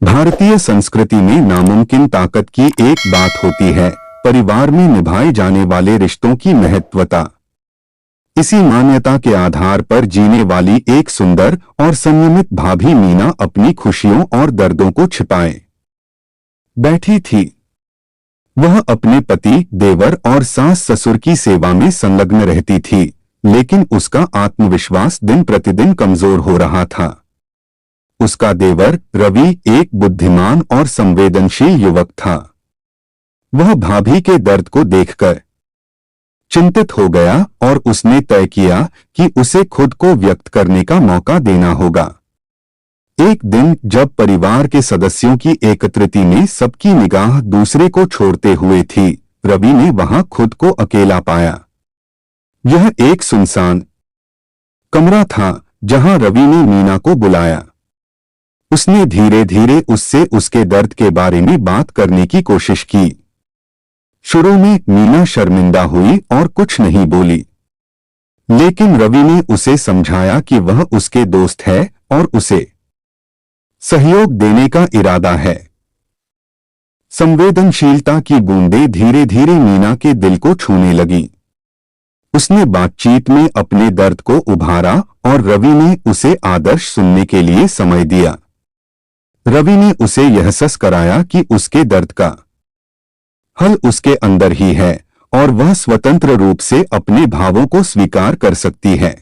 भारतीय संस्कृति में नामुमकिन ताकत की एक बात होती है, परिवार में निभाए जाने वाले रिश्तों की महत्वता। इसी मान्यता के आधार पर जीने वाली एक सुंदर और संयमित भाभी मीना अपनी खुशियों और दर्दों को छिपाए बैठी थी। वह अपने पति, देवर और सास ससुर की सेवा में संलग्न रहती थी, लेकिन उसका आत्मविश्वास दिन प्रतिदिन कमजोर हो रहा था। उसका देवर रवि एक बुद्धिमान और संवेदनशील युवक था। वह भाभी के दर्द को देखकर चिंतित हो गया और उसने तय किया कि उसे खुद को व्यक्त करने का मौका देना होगा। एक दिन जब परिवार के सदस्यों की एकत्रिति में सबकी निगाह दूसरे को छोड़ते हुए थी, रवि ने वहां खुद को अकेला पाया। यह एक सुनसान कमरा था जहां रवि ने मीना को बुलाया। उसने धीरे धीरे उससे उसके दर्द के बारे में बात करने की कोशिश की। शुरू में मीना शर्मिंदा हुई और कुछ नहीं बोली, लेकिन रवि ने उसे समझाया कि वह उसके दोस्त है और उसे सहयोग देने का इरादा है। संवेदनशीलता की बूंदें धीरे धीरे मीना के दिल को छूने लगी। उसने बातचीत में अपने दर्द को उभारा और रवि ने उसे आदर्श सुनने के लिए समय दिया। रवि ने उसे यह एहसास कराया कि उसके दर्द का हल उसके अंदर ही है और वह स्वतंत्र रूप से अपने भावों को स्वीकार कर सकती है।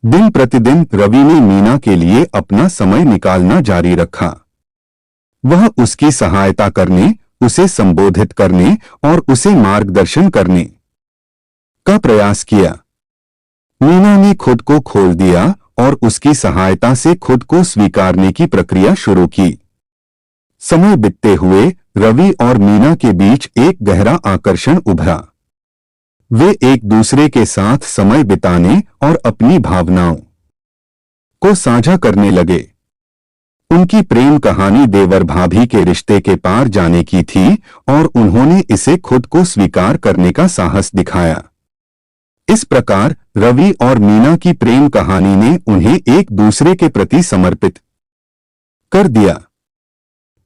दिन प्रतिदिन रवि ने मीना के लिए अपना समय निकालना जारी रखा। वह उसकी सहायता करने, उसे संबोधित करने और उसे मार्गदर्शन करने का प्रयास किया। मीना ने खुद को खोल दिया और उसकी सहायता से खुद को स्वीकारने की प्रक्रिया शुरू की। समय बीतते हुए रवि और मीना के बीच एक गहरा आकर्षण उभरा। वे एक दूसरे के साथ समय बिताने और अपनी भावनाओं को साझा करने लगे। उनकी प्रेम कहानी देवर भाभी के रिश्ते के पार जाने की थी और उन्होंने इसे खुद को स्वीकार करने का साहस दिखाया। इस प्रकार रवि और मीना की प्रेम कहानी ने उन्हें एक दूसरे के प्रति समर्पित कर दिया।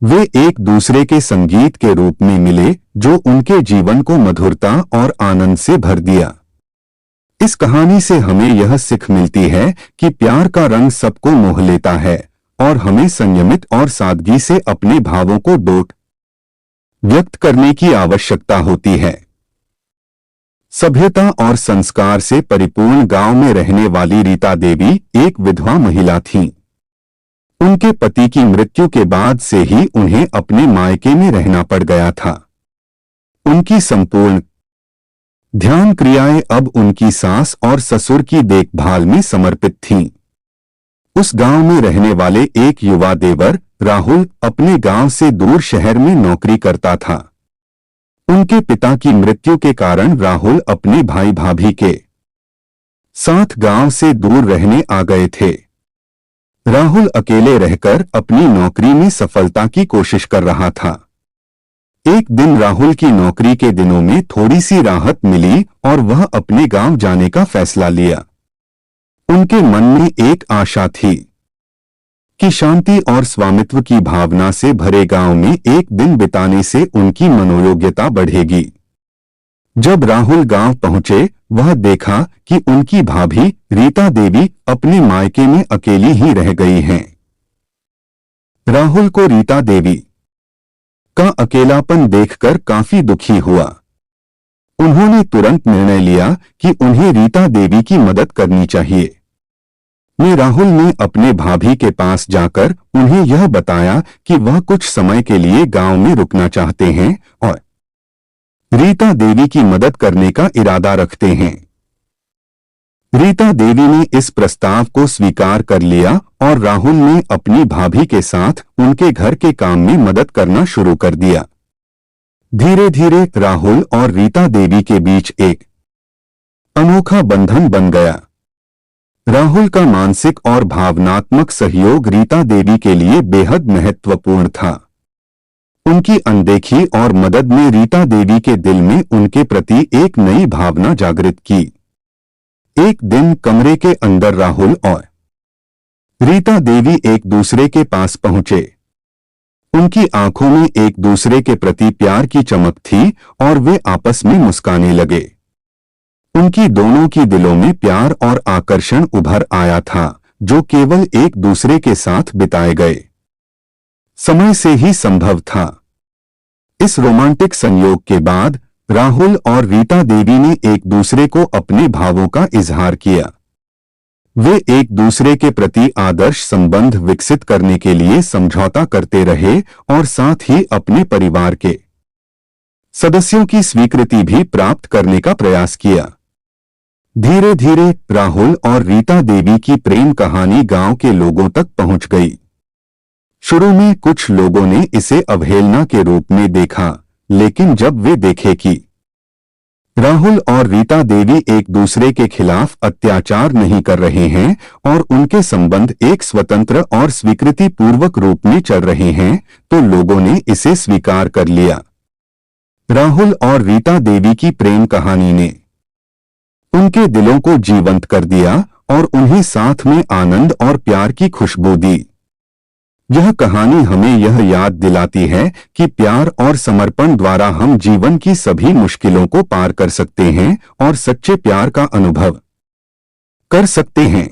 वे एक दूसरे के संगीत के रूप में मिले जो उनके जीवन को मधुरता और आनंद से भर दिया। इस कहानी से हमें यह सीख मिलती है कि प्यार का रंग सबको मोह लेता है और हमें संयमित और सादगी से अपने भावों को व्यक्त करने की आवश्यकता होती है। सभ्यता और संस्कार से परिपूर्ण गांव में रहने वाली रीता देवी एक विधवा महिला थीं। उनके पति की मृत्यु के बाद से ही उन्हें अपने मायके में रहना पड़ गया था। उनकी संपूर्ण ध्यान क्रियाएं अब उनकी सास और ससुर की देखभाल में समर्पित थीं। उस गांव में रहने वाले एक युवा देवर राहुल अपने गांव से दूर शहर में नौकरी करता था। उनके पिता की मृत्यु के कारण राहुल अपने भाई भाभी के साथ गांव से दूर रहने आ गए थे। राहुल अकेले रहकर अपनी नौकरी में सफलता की कोशिश कर रहा था। एक दिन राहुल की नौकरी के दिनों में थोड़ी सी राहत मिली और वह अपने गांव जाने का फैसला लिया। उनके मन में एक आशा थी कि शांति और स्वामित्व की भावना से भरे गांव में एक दिन बिताने से उनकी मनोयोग्यता बढ़ेगी। जब राहुल गांव पहुंचे, वह देखा कि उनकी भाभी रीता देवी अपने मायके में अकेली ही रह गई हैं। राहुल को रीता देवी का अकेलापन देखकर काफी दुखी हुआ। उन्होंने तुरंत निर्णय लिया कि उन्हें रीता देवी की मदद करनी चाहिए। राहुल ने अपने भाभी के पास जाकर उन्हें यह बताया कि वह कुछ समय के लिए गांव में रुकना चाहते हैं और रीता देवी की मदद करने का इरादा रखते हैं। रीता देवी ने इस प्रस्ताव को स्वीकार कर लिया और राहुल ने अपनी भाभी के साथ उनके घर के काम में मदद करना शुरू कर दिया। धीरे धीरे राहुल और रीता देवी के बीच एक अनोखा बंधन बन गया। राहुल का मानसिक और भावनात्मक सहयोग रीता देवी के लिए बेहद महत्वपूर्ण था। उनकी अनदेखी और मदद ने रीता देवी के दिल में उनके प्रति एक नई भावना जागृत की। एक दिन कमरे के अंदर राहुल और रीता देवी एक दूसरे के पास पहुंचे। उनकी आंखों में एक दूसरे के प्रति प्यार की चमक थी और वे आपस में मुस्काने लगे। उनकी दोनों की दिलों में प्यार और आकर्षण उभर आया था, जो केवल एक दूसरे के साथ बिताए गए समय से ही संभव था। इस रोमांटिक संयोग के बाद राहुल और रीता देवी ने एक दूसरे को अपने भावों का इजहार किया। वे एक दूसरे के प्रति आदर्श संबंध विकसित करने के लिए समझौता करते रहे और साथ ही अपने परिवार के सदस्यों की स्वीकृति भी प्राप्त करने का प्रयास किया। धीरे धीरे राहुल और रीता देवी की प्रेम कहानी गांव के लोगों तक पहुंच गई। शुरू में कुछ लोगों ने इसे अवहेलना के रूप में देखा, लेकिन जब वे देखे कि राहुल और रीता देवी एक दूसरे के खिलाफ अत्याचार नहीं कर रहे हैं और उनके संबंध एक स्वतंत्र और स्वीकृति पूर्वक रूप में चल रहे हैं, तो लोगों ने इसे स्वीकार कर लिया। राहुल और रीता देवी की प्रेम कहानी ने उनके दिलों को जीवंत कर दिया और उन्हें साथ में आनंद और प्यार की खुशबू दी। यह कहानी हमें यह याद दिलाती है कि प्यार और समर्पण द्वारा हम जीवन की सभी मुश्किलों को पार कर सकते हैं और सच्चे प्यार का अनुभव कर सकते हैं।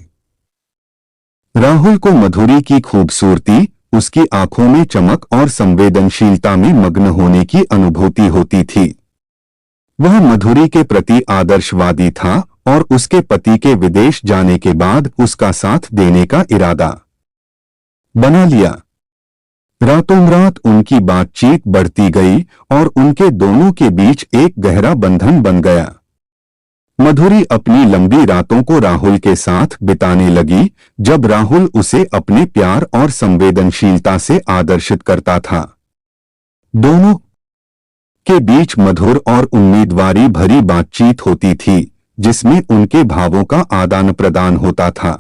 राहुल को मधुरी की खूबसूरती, उसकी आंखों में चमक और संवेदनशीलता में मग्न होने की अनुभूति होती थी। वह मधुरी के प्रति आदर्शवादी था और उसके पति के विदेश जाने के बाद उसका साथ देने का इरादा बना लिया। रातों रात उनकी बातचीत बढ़ती गई और उनके दोनों के बीच एक गहरा बंधन बन गया। मधुरी अपनी लंबी रातों को राहुल के साथ बिताने लगी, जब राहुल उसे अपने प्यार और संवेदनशीलता से आदर्शित करता था। दोनों के बीच मधुर और उम्मीदवारी भरी बातचीत होती थी, जिसमें उनके भावों का आदान प्रदान होता था।